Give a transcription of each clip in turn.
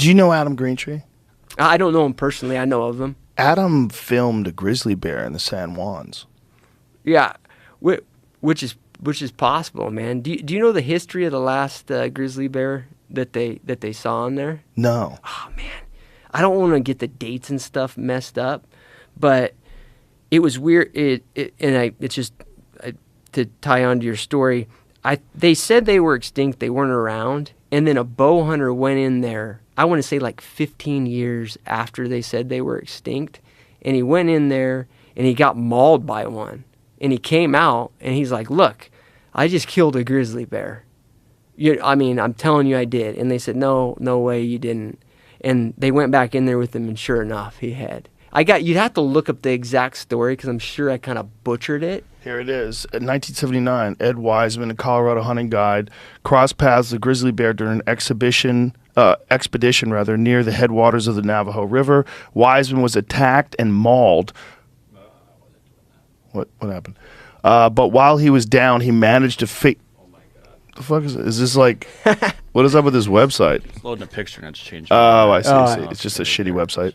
Do you know Adam Greentree? I don't know him personally. I know of him. Adam filmed a grizzly bear in the San Juans. Yeah, which is possible, man. Do you know the history of the last grizzly bear that they saw in there? No. Oh man, I don't want to get the dates and stuff messed up, but it was weird. It's just to tie on to your story. They said they were extinct. They weren't around, and then a bow hunter went in there. I want to say like 15 years after they said they were extinct, and he went in there and he got mauled by one, and he came out and he's like, "Look, I just killed a grizzly bear. I'm telling you, I did." And they said, "No way, you didn't." And they went back in there with him, and sure enough, he had. You'd have to look up the exact story because I'm sure I kind of butchered it. Here it is. In 1979, Ed Wiseman, a Colorado hunting guide, crossed paths with a grizzly bear during an expedition near the headwaters of the Navajo River. Wiseman was attacked and mauled. What happened? But while he was down, he managed to Oh my God! The fuck is this like? What is up with this website? It's loading a picture and it's changing. Oh, I see. It's just a shitty website.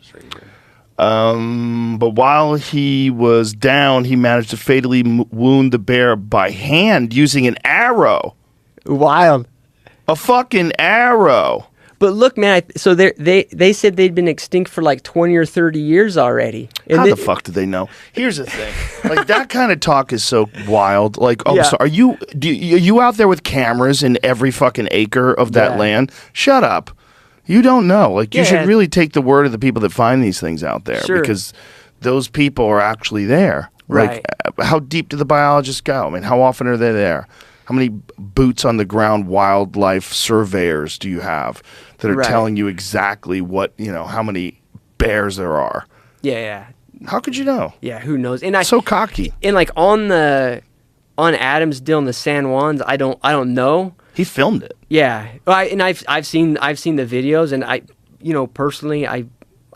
But while he was down, he managed to fatally wound the bear by hand using an arrow. Wild. A fucking arrow. But look, man, so they said they'd been extinct for like 20 or 30 years already. And how the fuck did they know? Here's the thing. Like, that kind of talk is so wild. Like, oh, yeah. So are you out there with cameras in every fucking acre of that land? Shut up. You don't know. Like, you should really take the word of the people that find these things out there, because those people are actually there. Right. Like, how deep do the biologists go? I mean, how often are they there? How many boots on the ground wildlife surveyors do you have that are telling you exactly what, how many bears there are? Yeah. How could you know? Yeah, who knows? And so cocky. And like on Adam's deal in the San Juans, I don't know. He filmed it. Yeah, I've seen the videos, and I personally I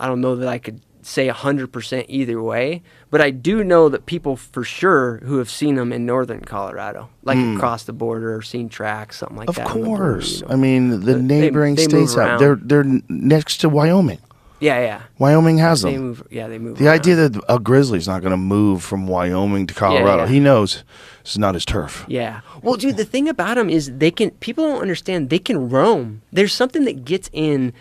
don't know that I could say 100% either way, but I do know that people for sure who have seen them in northern Colorado, like across the border, or seen tracks, something like that. Of course, I mean the neighboring states out. They're next to Wyoming. Yeah. Wyoming has them. They move. The idea that a grizzly's not going to move from Wyoming to Colorado, he knows this is not his turf. Yeah. Well, dude, the thing about them is people don't understand, they can roam. There's something that gets in,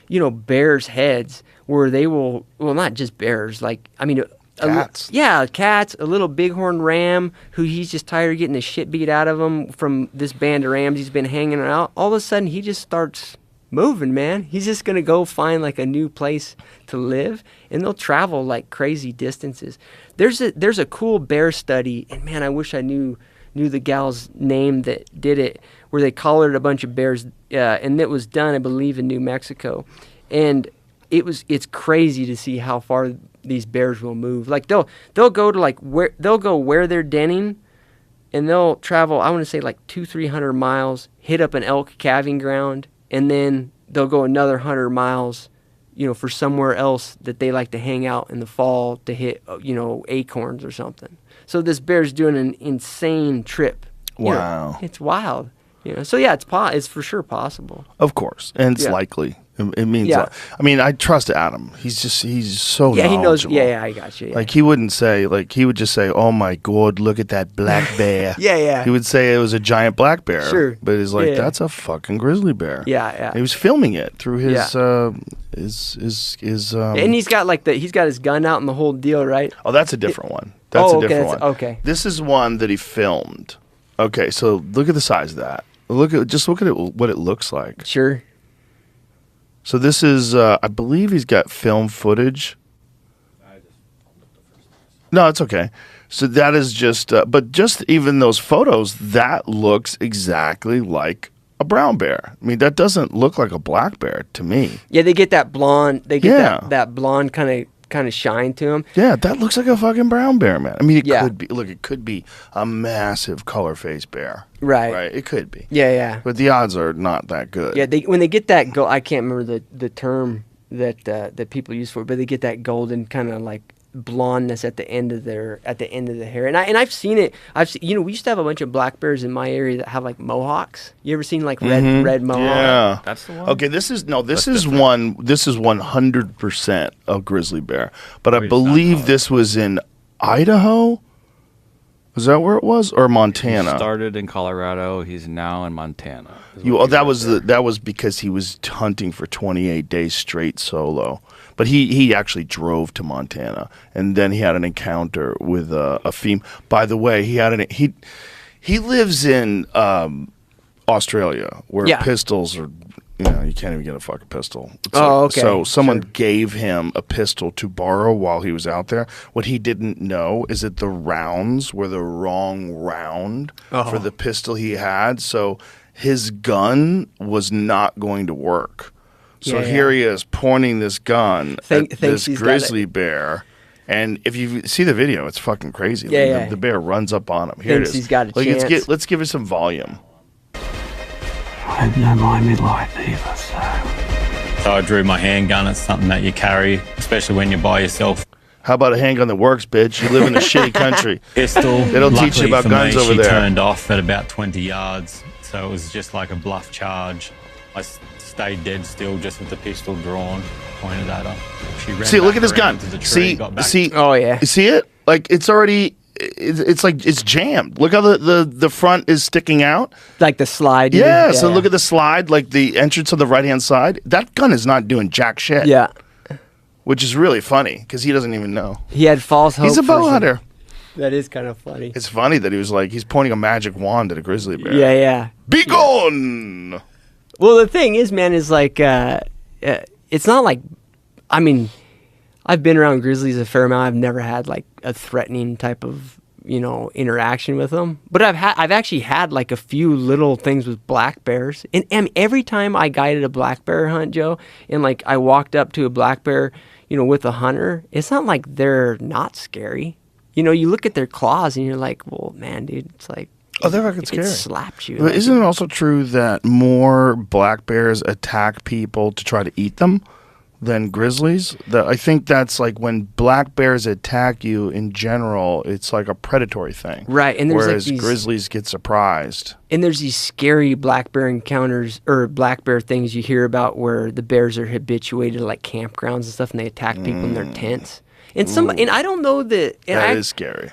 bears' heads where they will, well, not just bears, cats. Cats, a little bighorn ram who he's just tired of getting the shit beat out of him from this band of rams he's been hanging out. All of a sudden, he just starts moving, man. He's just going to go find like a new place to live, and they'll travel like crazy distances. There's a cool bear study, and man, I wish I knew the gal's name that did it, where they collared a bunch of bears, and it was done, I believe, in New Mexico. And it's crazy to see how far these bears will move. Like they'll go to where they're denning, and they'll travel, I want to say like 200-300 miles, hit up an elk calving ground, and then they'll go another 100 miles, for somewhere else that they like to hang out in the fall to hit, acorns or something. So this bear's doing an insane trip. Wow. It's wild. So yeah, it's for sure possible. Of course, and it's likely. It means, I mean, I trust Adam. He's so knowledgeable. He knows. Yeah, I got you. Yeah. Like, he wouldn't say, he would just say, "Oh my God, look at that black bear." Yeah. He would say it was a giant black bear. Sure. But he's like, that's a fucking grizzly bear. Yeah. And he was filming it through his and he's got he's got his gun out and the whole deal, right? Oh, that's a different one. That's a different one. Okay. This is one that he filmed. Okay, so look at the size of that. Look at it, what it looks like. Sure. So this is, I believe he's got film footage. No, it's okay. So that is just, but just even those photos, that looks exactly like a brown bear. I mean, that doesn't look like a black bear to me. Yeah, they get that blonde. They get that blonde kind of shine to them. Yeah, that looks like a fucking brown bear, man. I mean, it could be. Look, it could be a massive color-faced bear. Right. It could be. Yeah. But the odds are not that good. Yeah, when they get that I can't remember the term that people use for it, but they get that golden kind of like blondness at the end of the hair. And I've seen it. We used to have a bunch of black bears in my area that have like mohawks. You ever seen like red mohawk? Yeah, That's the one? Okay, this is 100% a grizzly bear, but I Wait, believe not- this was in Idaho. Is that where it was, or Montana? Started in Colorado. He's now in Montana. That was because he was hunting for 28 days straight solo. But he actually drove to Montana, and then he had an encounter with a female. By the way, he lives in Australia, where Yeah. pistols are. You can't even get a fucking pistol. Okay. So someone Sure. gave him a pistol to borrow while he was out there. What he didn't know is that the rounds were the wrong round for the pistol he had. So his gun was not going to work. So Yeah, here he is pointing this gun at Thinks this he's got grizzly bear. And if you see the video, it's fucking crazy. Yeah, Like, yeah. The bear runs up on him. Here Thinks it is. he's got a chance. Let's give it some volume. I hope you don't mind me lighting either, so. So I drew my handgun. It's something that you carry, especially when you're by yourself. How about a handgun that works, bitch? You live in a shitty country. Pistol. They don't teach you luckily about for guns me, over she there. turned off at about 20 yards, so it was just like a bluff charge. I stayed dead still, just with the pistol drawn, pointed at her. She ran See, look back at this gun. around to the tree, got back. Oh, yeah. You see it? Like it's already. It's like it's jammed. Look how the front is sticking out. Like the slide. Yeah. So look at the slide, like the entrance on the right hand side. That gun is not doing jack shit. Yeah. Which is really funny because he doesn't even know. He had false hope. He's a for bow some- hunter. That is kind of funny. It's funny that he's pointing a magic wand at a grizzly bear. Yeah, yeah. Be gone. Well, the thing is, man, is like, it's not like, I mean, I've been around grizzlies a fair amount. I've never had like a threatening type of, interaction with them. But I've actually had like a few little things with black bears. And every time I guided a black bear hunt, Joe, and like I walked up to a black bear, with a hunter, it's not like they're not scary. You look at their claws and you're like, well, man, dude, it's like, Oh, they're fucking it scary. slapped you. But Like, isn't it also true that more black bears attack people to try to eat them than grizzlies? I think that's like when black bears attack you in general, it's like a predatory thing. Right, and there's like whereas these- grizzlies get surprised. And there's these scary black bear encounters or black bear things you hear about where the bears are habituated to like campgrounds and stuff, and they attack people in their tents. And I don't know that. And That is scary.